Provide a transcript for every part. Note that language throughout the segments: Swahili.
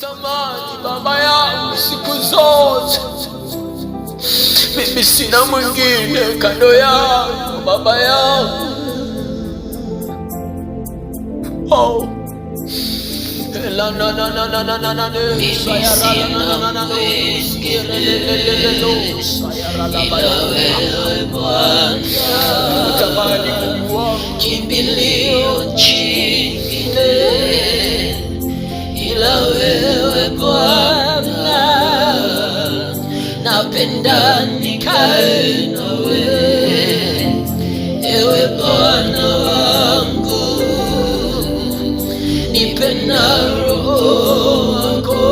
kutamani Baba yangu siku zote. Mimi sina mwingine kando yako Baba yangu. Oh. Mimi sina mwingine ila wewe Bwana, kimbilio chingine ila wewe Bwana, napenda nikae nawe, ewe Bwana wangu, nipe na Roho wako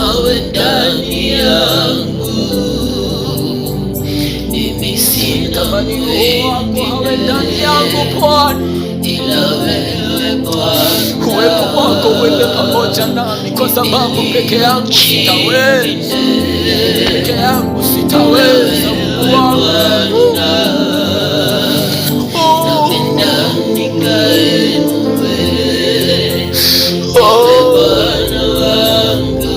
awe ndani yangu. Mimi sina mwingine awe ndani yangu Bwana, ila wewe Bwana, uwepo wako uende pamoja nami, kwa sababu peke yangu sitaweza, peke yangu sitaweza Mungu wangu. napenda nikae nawe, Oh. Bwana wangu,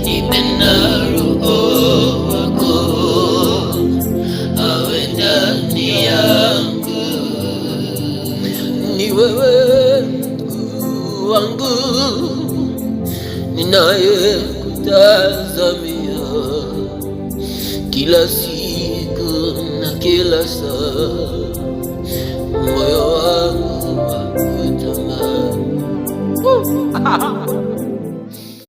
nipe na Roho wako awe ndani yangu. Ni wewe Mungu wangu ninayekutazamia kila siku na kila saa, moyo wangu wakutamani.